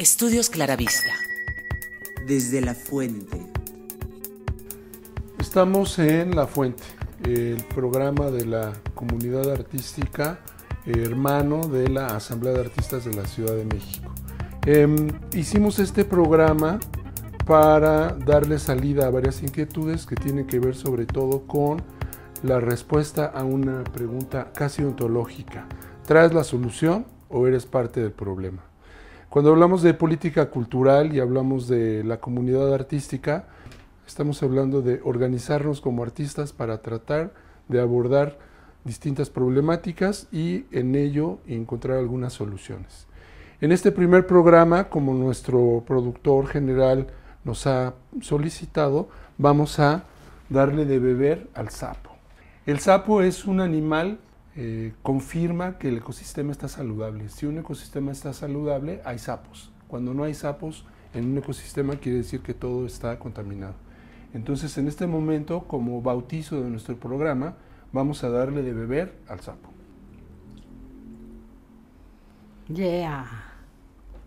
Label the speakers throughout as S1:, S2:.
S1: Estudios Claravista.
S2: Desde la fuente.
S3: Estamos en La Fuente, el programa de la comunidad artística hermano de la Asamblea de Artistas de la Ciudad de México. Hicimos este programa para darle salida a varias inquietudes que tienen que ver sobre todo con la respuesta a una pregunta casi ontológica. ¿Traes la solución o eres parte del problema? Cuando hablamos de política cultural y hablamos de la comunidad artística, estamos hablando de organizarnos como artistas para tratar de abordar distintas problemáticas y en ello encontrar algunas soluciones. En este primer programa, como nuestro productor general nos ha solicitado, vamos a darle de beber al sapo. El sapo es un animal confirma que el ecosistema está saludable. Si un ecosistema está saludable, hay sapos. Cuando no hay sapos en un ecosistema, quiere decir que todo está contaminado. Entonces, en este momento, como bautizo de nuestro programa, vamos a darle de beber al sapo.
S4: Yeah.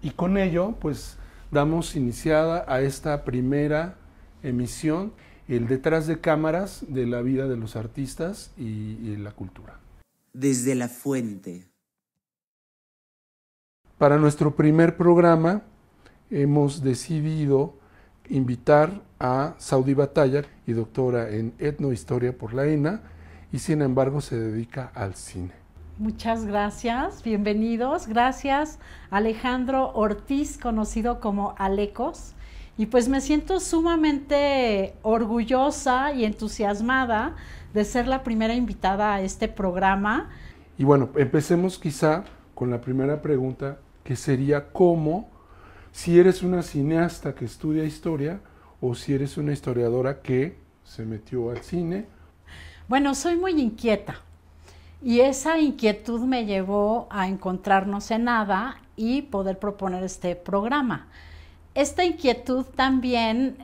S3: Y con ello, pues, damos iniciada a esta primera emisión, el detrás de cámaras de la vida de los artistas y la cultura.
S2: Desde la fuente.
S3: Para nuestro primer programa hemos decidido invitar a Saudi Batalla, y doctora en etnohistoria por la ENA, y sin embargo se dedica al cine.
S4: Muchas gracias, bienvenidos. Gracias Alejandro Ortiz, conocido como Alecos. Y pues me siento sumamente orgullosa y entusiasmada de ser la primera invitada a este programa.
S3: Y bueno, empecemos quizá con la primera pregunta, que sería cómo, si eres una cineasta que estudia historia o si eres una historiadora que se metió al cine.
S4: Bueno, soy muy inquieta y esa inquietud me llevó a encontrarnos en Nada y poder proponer este programa. Esta inquietud también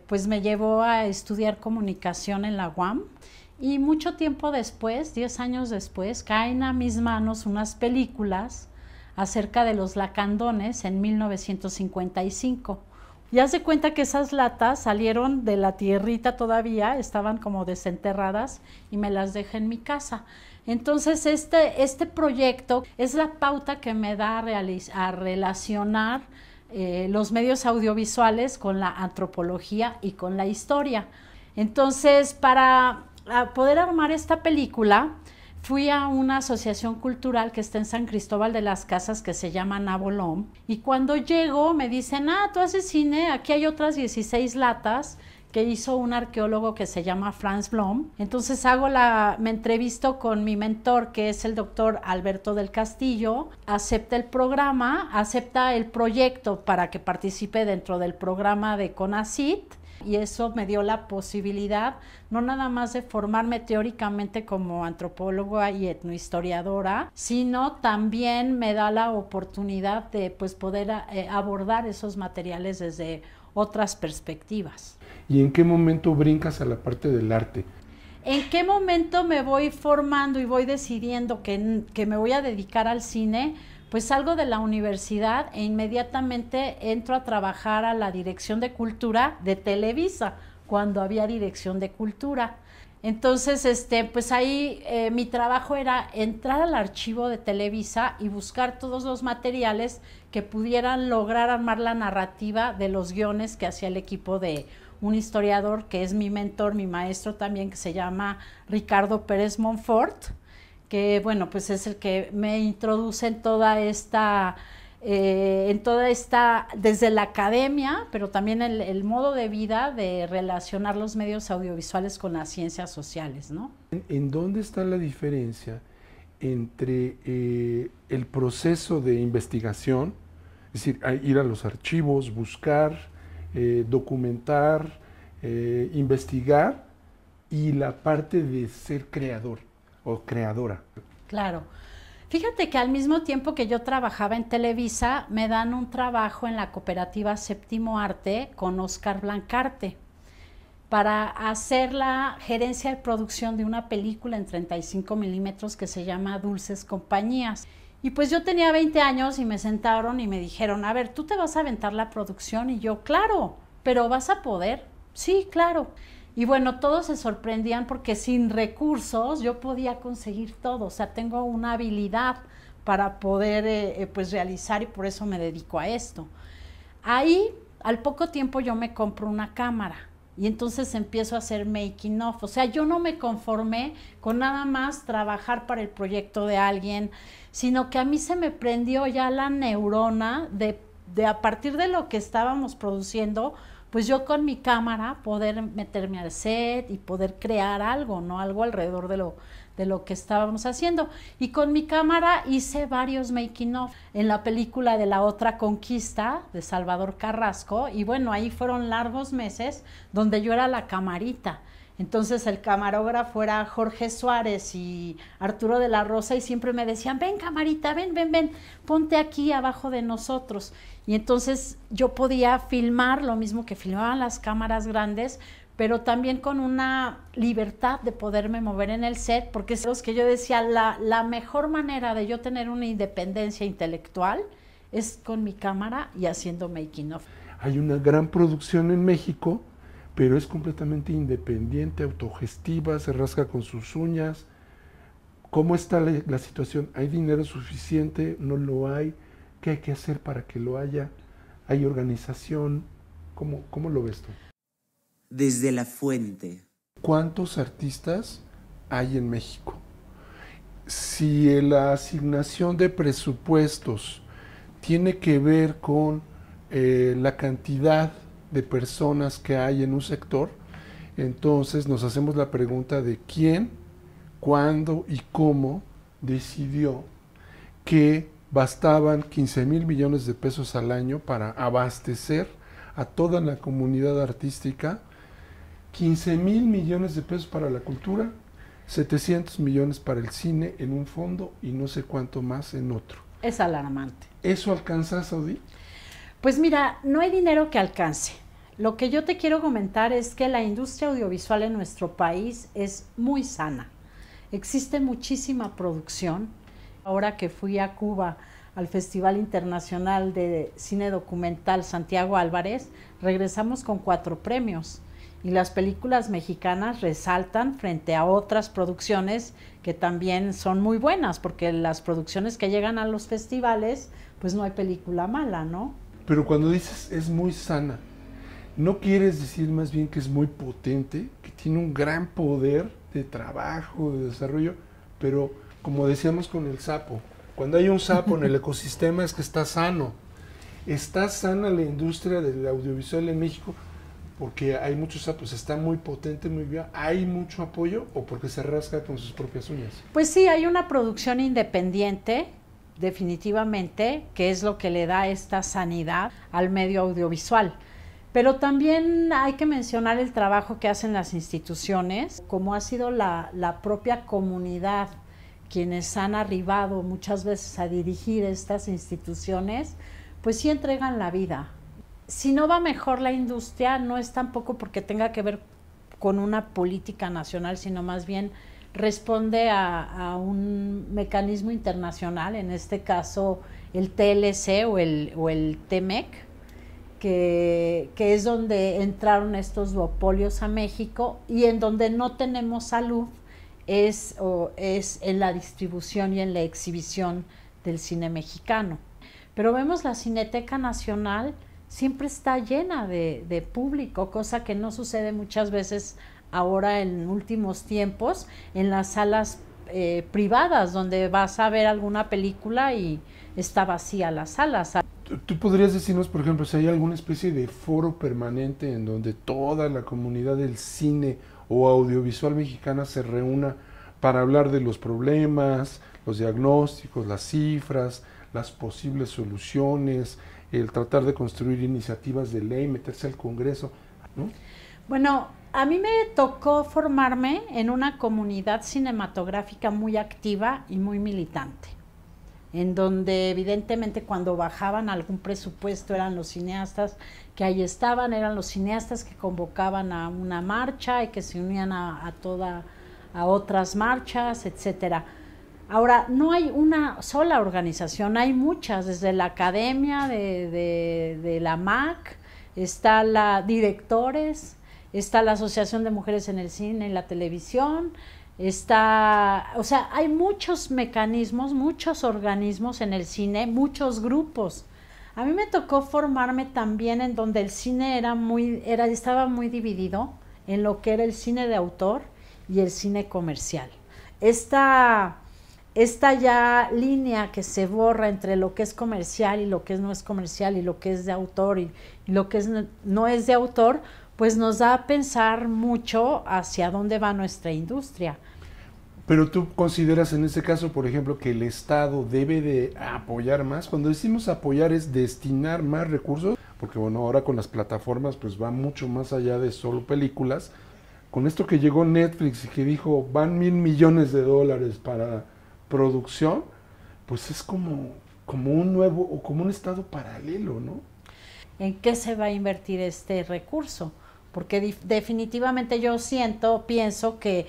S4: pues me llevó a estudiar comunicación en la UAM y mucho tiempo después, 10 años después, caen a mis manos unas películas acerca de los lacandones en 1955. Y haz de cuenta que esas latas salieron de la tierrita todavía, estaban como desenterradas y me las dejé en mi casa. Entonces este proyecto es la pauta que me da a relacionar los medios audiovisuales con la antropología y con la historia. Entonces, para poder armar esta película, fui a una asociación cultural que está en San Cristóbal de las Casas que se llama Nabolom, y cuando llego me dicen, tú haces cine, aquí hay otras 16 latas que hizo un arqueólogo que se llama Franz Blom. Entonces me entrevisto con mi mentor, que es el doctor Alberto del Castillo, acepta el programa, acepta el proyecto para que participe dentro del programa de CONACYT, y eso me dio la posibilidad no nada más de formarme teóricamente como antropóloga y etnohistoriadora, sino también me da la oportunidad de pues poder abordar esos materiales desde otras perspectivas.
S3: ¿Y en qué momento brincas a la parte del arte?
S4: ¿En qué momento me voy formando y voy decidiendo que me voy a dedicar al cine? Pues salgo de la universidad e inmediatamente entro a trabajar a la Dirección de Cultura de Televisa, cuando había Dirección de Cultura. Entonces, pues ahí mi trabajo era entrar al archivo de Televisa y buscar todos los materiales que pudieran lograr armar la narrativa de los guiones que hacía el equipo de un historiador que es mi mentor, mi maestro también, que se llama Ricardo Pérez Monfort, que bueno, pues es el que me introduce en toda esta, desde la academia, pero también el modo de vida de relacionar los medios audiovisuales con las ciencias sociales, ¿no?
S3: ¿En dónde está la diferencia entre el proceso de investigación, es decir, ir a los archivos, buscar, documentar, investigar, y la parte de ser creador o creadora?
S4: Claro. Fíjate que al mismo tiempo que yo trabajaba en Televisa, me dan un trabajo en la cooperativa Séptimo Arte con Oscar Blancarte para hacer la gerencia de producción de una película en 35 milímetros que se llama Dulces Compañías. Y pues yo tenía 20 años y me sentaron y me dijeron, a ver, ¿tú te vas a aventar la producción? Y yo, claro, pero ¿vas a poder? Sí, claro. Y bueno, todos se sorprendían porque sin recursos yo podía conseguir todo, o sea, tengo una habilidad para poder pues realizar y por eso me dedico a esto. Ahí, al poco tiempo yo me compro una cámara y entonces empiezo a hacer making of, o sea, yo no me conformé con nada más trabajar para el proyecto de alguien, sino que a mí se me prendió ya la neurona de a partir de lo que estábamos produciendo, pues yo con mi cámara poder meterme al set y poder crear algo, ¿no? Algo alrededor de lo que estábamos haciendo. Y con mi cámara hice varios making of en la película de La Otra Conquista de Salvador Carrasco y bueno, ahí fueron largos meses donde yo era la camarita. Entonces el camarógrafo era Jorge Suárez y Arturo de la Rosa y siempre me decían, ven camarita, ven, ponte aquí abajo de nosotros. Y entonces yo podía filmar lo mismo que filmaban las cámaras grandes, pero también con una libertad de poderme mover en el set, porque es lo que yo decía, la mejor manera de yo tener una independencia intelectual es con mi cámara y haciendo making of.
S3: Hay una gran producción en México, pero es completamente independiente, autogestiva, se rasca con sus uñas. ¿Cómo está la situación? ¿Hay dinero suficiente? ¿No lo hay? ¿Qué hay que hacer para que lo haya? ¿Hay organización? ¿Cómo lo ves tú?
S2: Desde la fuente.
S3: ¿Cuántos artistas hay en México? Si la asignación de presupuestos tiene que ver con la cantidad de personas que hay en un sector, entonces nos hacemos la pregunta de quién, cuándo y cómo decidió que bastaban 15,000 millones de pesos al año para abastecer a toda la comunidad artística, 15,000 millones de pesos para la cultura, 700 millones para el cine en un fondo y no sé cuánto más en otro.
S4: Es alarmante.
S3: ¿Eso alcanza, Saudí?
S4: Pues mira, no hay dinero que alcance. Lo que yo te quiero comentar es que la industria audiovisual en nuestro país es muy sana. Existe muchísima producción. Ahora que fui a Cuba al Festival Internacional de Cine Documental Santiago Álvarez, regresamos con 4 premios. Y las películas mexicanas resaltan frente a otras producciones que también son muy buenas, porque las producciones que llegan a los festivales, pues no hay película mala, ¿no?
S3: Pero cuando dices es muy sana, ¿no quieres decir más bien que es muy potente, que tiene un gran poder de trabajo, de desarrollo? Pero como decíamos con el sapo, cuando hay un sapo en el ecosistema es que está sano. Está sana la industria del audiovisual en México porque hay muchos sapos, está muy potente, muy bien, hay mucho apoyo o porque se rasca con sus propias uñas.
S4: Pues sí, hay una producción independiente, definitivamente, que es lo que le da esta sanidad al medio audiovisual. Pero también hay que mencionar el trabajo que hacen las instituciones, como ha sido la propia comunidad quienes han arribado muchas veces a dirigir estas instituciones, pues sí entregan la vida. Si no va mejor la industria, no es tampoco porque tenga que ver con una política nacional, sino más bien responde a un mecanismo internacional, en este caso el TLC o el TEMEC, que es donde entraron estos duopolios a México y en donde no tenemos salud es en la distribución y en la exhibición del cine mexicano. Pero vemos la Cineteca Nacional siempre está llena de público, cosa que no sucede muchas veces ahora en últimos tiempos en las salas privadas, donde vas a ver alguna película y está vacía la sala.
S3: ¿Tú podrías decirnos, por ejemplo, si hay alguna especie de foro permanente en donde toda la comunidad del cine o audiovisual mexicana se reúna para hablar de los problemas, los diagnósticos, las cifras, las posibles soluciones, el tratar de construir iniciativas de ley, meterse al Congreso, ¿no?
S4: Bueno, a mí me tocó formarme en una comunidad cinematográfica muy activa y muy militante, en donde evidentemente cuando bajaban algún presupuesto eran los cineastas que ahí estaban, eran los cineastas que convocaban a una marcha y que se unían a otras marchas, etcétera. Ahora, no hay una sola organización, hay muchas, desde la academia de la MAC, está la directores, está la Asociación de Mujeres en el Cine y la Televisión, está, o sea, hay muchos mecanismos, muchos organismos en el cine, muchos grupos. A mí me tocó formarme también en donde el cine estaba muy dividido en lo que era el cine de autor y el cine comercial. Esta ya línea que se borra entre lo que es comercial y lo que no es comercial y lo que es de autor y lo que no es de autor, pues nos da a pensar mucho hacia dónde va nuestra industria.
S3: Pero tú consideras en este caso, por ejemplo, que el Estado debe de apoyar más. Cuando decimos apoyar es destinar más recursos, porque bueno, ahora con las plataformas pues va mucho más allá de solo películas. Con esto que llegó Netflix y que dijo van $1,000 millones para producción, pues es como un nuevo o como un estado paralelo, ¿no?
S4: ¿En qué se va a invertir este recurso? Porque definitivamente yo pienso que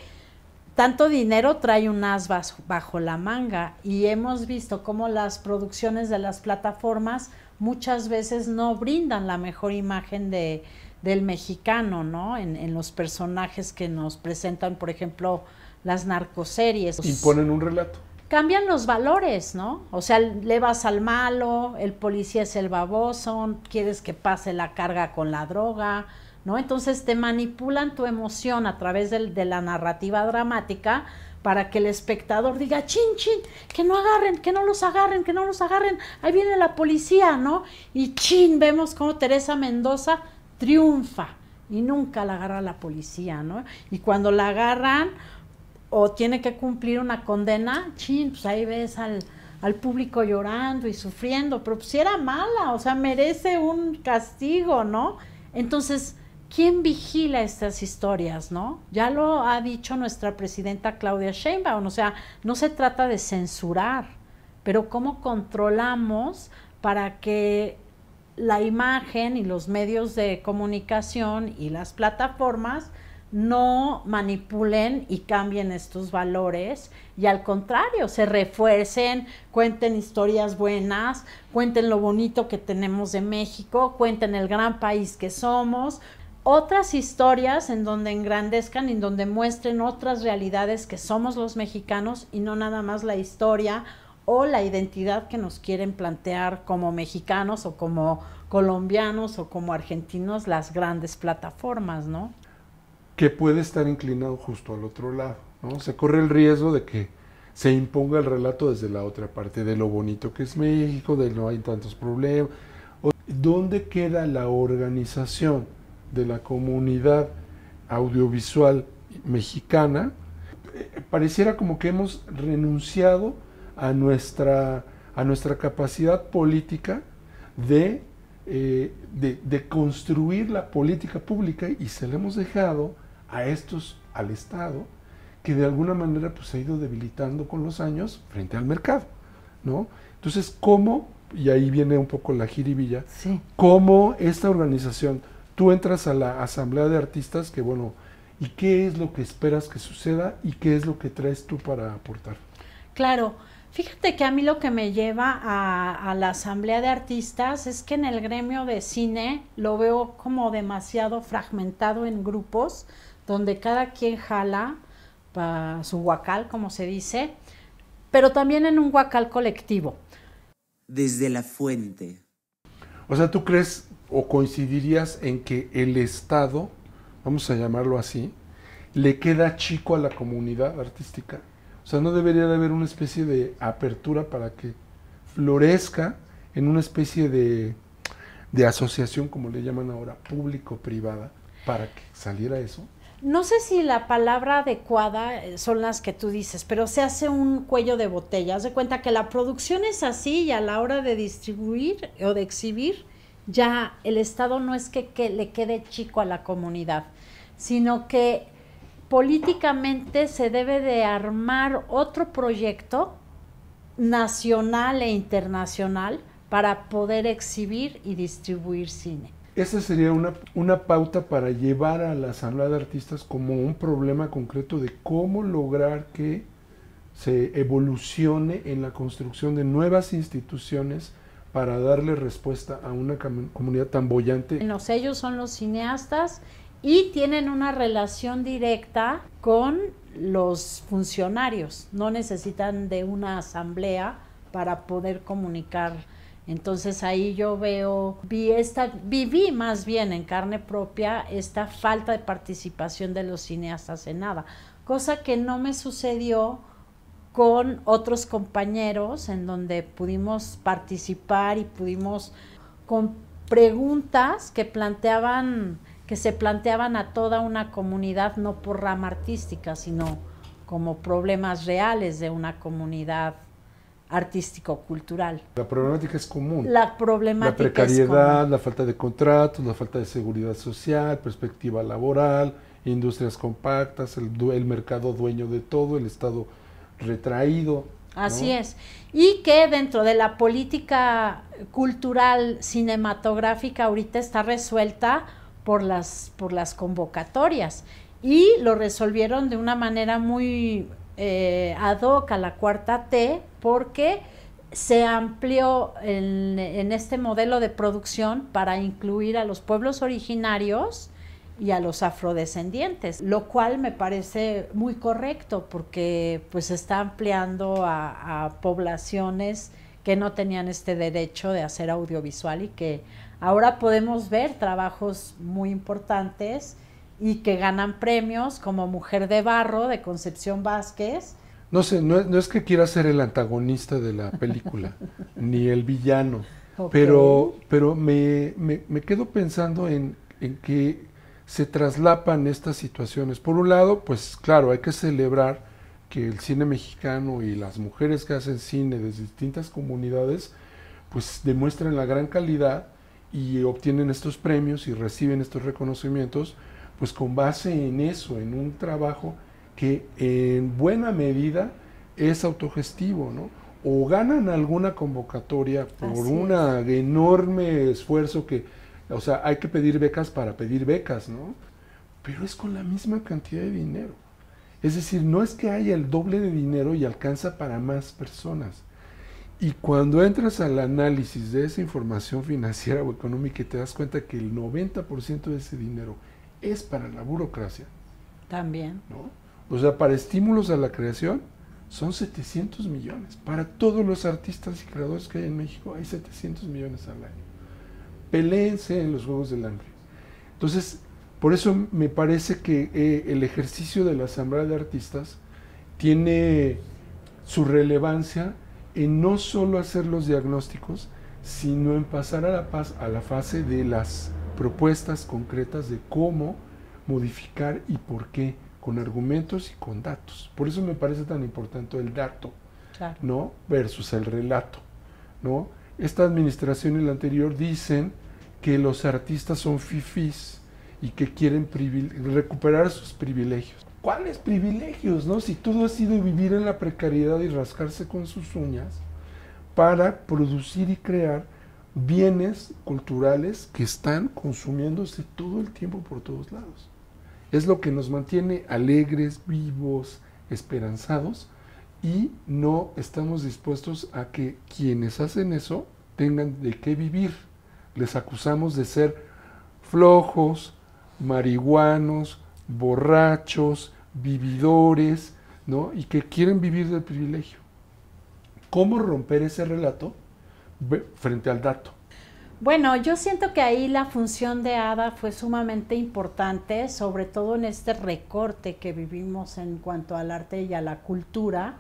S4: tanto dinero trae un as bajo la manga y hemos visto cómo las producciones de las plataformas muchas veces no brindan la mejor imagen del mexicano, ¿no? En los personajes que nos presentan, por ejemplo, las narcoseries.
S3: Imponen un relato.
S4: Cambian los valores, ¿no? O sea, le vas al malo, el policía es el baboso, quieres que pase la carga con la droga, ¿no? Entonces te manipulan tu emoción a través de la narrativa dramática para que el espectador diga, chin, chin, que no agarren, que no los agarren, que no los agarren, ahí viene la policía, ¿no? Y chin, vemos cómo Teresa Mendoza triunfa y nunca la agarra la policía, ¿no? Y cuando la agarran o tiene que cumplir una condena, chin, pues ahí ves al público llorando y sufriendo, pero pues si era mala, o sea, merece un castigo, ¿no? Entonces, ¿quién vigila estas historias, no? Ya lo ha dicho nuestra presidenta Claudia Sheinbaum, o sea, no se trata de censurar, pero ¿cómo controlamos para que la imagen y los medios de comunicación y las plataformas no manipulen y cambien estos valores y al contrario, se refuercen, cuenten historias buenas, cuenten lo bonito que tenemos de México, cuenten el gran país que somos, otras historias en donde engrandezcan, en donde muestren otras realidades que somos los mexicanos y no nada más la historia o la identidad que nos quieren plantear como mexicanos o como colombianos o como argentinos las grandes plataformas, ¿no?
S3: Que puede estar inclinado justo al otro lado, ¿no? Se corre el riesgo de que se imponga el relato desde la otra parte, de lo bonito que es México, de no hay tantos problemas. ¿Dónde queda la organización de la comunidad audiovisual mexicana? Pareciera como que hemos renunciado a nuestra capacidad política de construir la política pública y se le hemos dejado al Estado, que de alguna manera pues se ha ido debilitando con los años frente al mercado, ¿no? Entonces, ¿cómo? Y ahí viene un poco la jiribilla,
S4: sí.
S3: ¿Cómo esta organización, tú entras a la Asamblea de Artistas, que bueno, ¿y qué es lo que esperas que suceda y qué es lo que traes tú para aportar?
S4: Claro, fíjate que a mí lo que me lleva a la Asamblea de Artistas es que en el gremio de cine lo veo como demasiado fragmentado en grupos, donde cada quien jala para su huacal, como se dice, pero también en un huacal colectivo.
S2: Desde la fuente.
S3: O sea, ¿tú crees o coincidirías en que el Estado, vamos a llamarlo así, le queda chico a la comunidad artística? O sea, ¿no debería de haber una especie de apertura para que florezca en una especie de asociación, como le llaman ahora, público-privada, para que saliera eso?
S4: No sé si la palabra adecuada son las que tú dices, pero se hace un cuello de botella. Haz de cuenta que la producción es así y a la hora de distribuir o de exhibir, ya el Estado no es que le quede chico a la comunidad, sino que políticamente se debe de armar otro proyecto nacional e internacional para poder exhibir y distribuir cine.
S3: Esa sería una pauta para llevar a la Asamblea de Artistas como un problema concreto de cómo lograr que se evolucione en la construcción de nuevas instituciones para darle respuesta a una comunidad tan boyante.
S4: Ellos son los cineastas y tienen una relación directa con los funcionarios, no necesitan de una asamblea para poder comunicar. Entonces ahí yo viví más bien en carne propia esta falta de participación de los cineastas en nada, cosa que no me sucedió con otros compañeros en donde pudimos participar y pudimos con preguntas que se planteaban a toda una comunidad, no por rama artística, sino como problemas reales de una comunidad artístico-cultural.
S3: La problemática es común.
S4: La problemática
S3: la precariedad,
S4: es común.
S3: La falta de contratos, la falta de seguridad social, perspectiva laboral, industrias compactas, el mercado dueño de todo, el Estado retraído.
S4: Así
S3: ¿no?
S4: es. Y que dentro de la política cultural cinematográfica ahorita está resuelta por las convocatorias y lo resolvieron de una manera muy ad hoc a la cuarta T, porque se amplió en este modelo de producción para incluir a los pueblos originarios y a los afrodescendientes, lo cual me parece muy correcto porque pues está ampliando a poblaciones que no tenían este derecho de hacer audiovisual y que ahora podemos ver trabajos muy importantes y que ganan premios como Mujer de Barro de Concepción Vázquez.
S3: No sé, no es que quiera ser el antagonista de la película, ni el villano,
S4: Okay.
S3: pero me quedo pensando en que se traslapan estas situaciones. Por un lado, pues claro, hay que celebrar que el cine mexicano y las mujeres que hacen cine de distintas comunidades, pues demuestran la gran calidad y obtienen estos premios y reciben estos reconocimientos, pues con base en eso, en un trabajo que en buena medida es autogestivo, ¿no? O ganan alguna convocatoria por un enorme esfuerzo que, o sea, hay que pedir becas para pedir becas, ¿no? Pero es con la misma cantidad de dinero. Es decir, no es que haya el doble de dinero y alcanza para más personas. Y cuando entras al análisis de esa información financiera o económica y te das cuenta que el 90% de ese dinero es para la burocracia.
S4: También.
S3: ¿No? O sea, para estímulos a la creación son 700 millones. Para todos los artistas y creadores que hay en México hay 700 millones al año. Peléense en los Juegos del Hambre. Entonces, por eso me parece que el ejercicio de la Asamblea de Artistas tiene su relevancia en no solo hacer los diagnósticos, sino en pasar a la fase de las propuestas concretas de cómo modificar y por qué, con argumentos y con datos. Por eso me parece tan importante el dato,
S4: Claro.
S3: ¿no? Versus el relato, ¿no? Esta administración y la anterior dicen que los artistas son fifís y que quieren recuperar sus privilegios. ¿Cuáles privilegios, no? Si todo ha sido vivir en la precariedad y rascarse con sus uñas para producir y crear bienes culturales que están consumiéndose todo el tiempo por todos lados. Es lo que nos mantiene alegres, vivos, esperanzados, y no estamos dispuestos a que quienes hacen eso tengan de qué vivir. Les acusamos de ser flojos, marihuanos, borrachos, vividores, ¿no? Y que quieren vivir del privilegio. ¿Cómo romper ese relato frente al dato?
S4: Bueno, yo siento que ahí la función de ADA fue sumamente importante, sobre todo en este recorte que vivimos en cuanto al arte y a la cultura,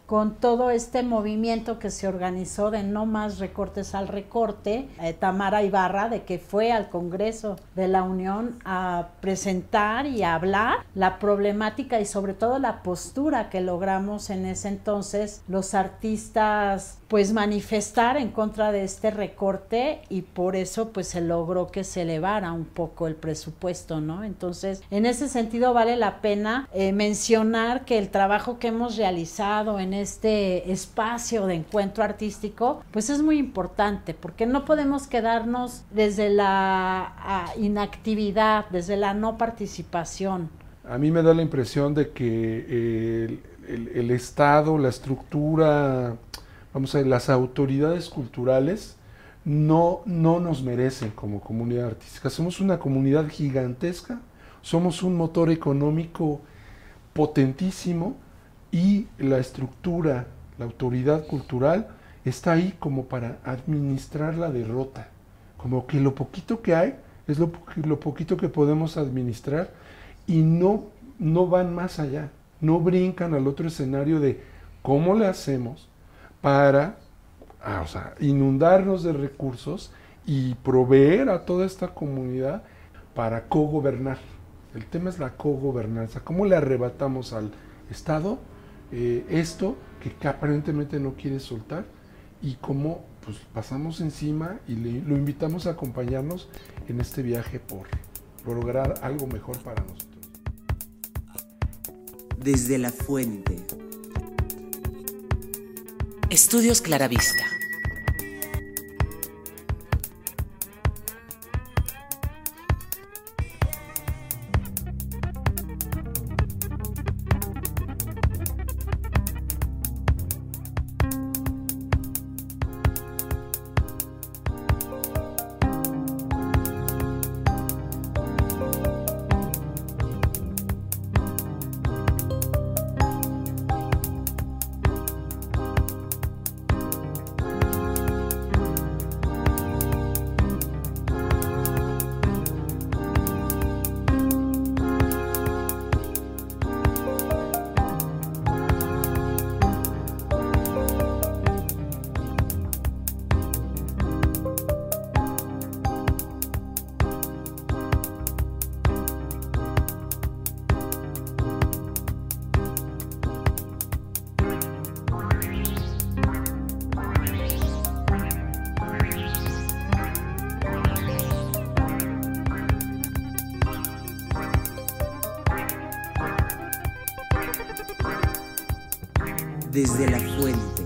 S4: con todo este movimiento que se organizó de no más recortes al recorte. Tamara Ibarra, de que fue al Congreso de la Unión a presentar y a hablar la problemática y sobre todo la postura que logramos en ese entonces los artistas pues manifestar en contra de este recorte, y por eso pues se logró que se elevara un poco el presupuesto, ¿no? Entonces, en ese sentido vale la pena mencionar que el trabajo que hemos realizado en este espacio de encuentro artístico pues es muy importante, porque no podemos quedarnos desde la inactividad, desde la no participación.
S3: A mí me da la impresión de que el Estado, la estructura, vamos a ver, las autoridades culturales no nos merecen como comunidad artística. Somos una comunidad gigantesca, somos un motor económico potentísimo y la estructura, la autoridad cultural está ahí como para administrar la derrota, como que lo poquito que hay es lo poquito que podemos administrar y no van más allá, no brincan al otro escenario de cómo le hacemos para inundarnos de recursos y proveer a toda esta comunidad para cogobernar. El tema es la cogobernanza, cómo le arrebatamos al Estado esto que aparentemente no quiere soltar y cómo pues, pasamos encima y lo invitamos a acompañarnos en este viaje por lograr algo mejor para nosotros.
S2: Desde la fuente.
S1: Estudios Claravista.
S2: Desde la fuente.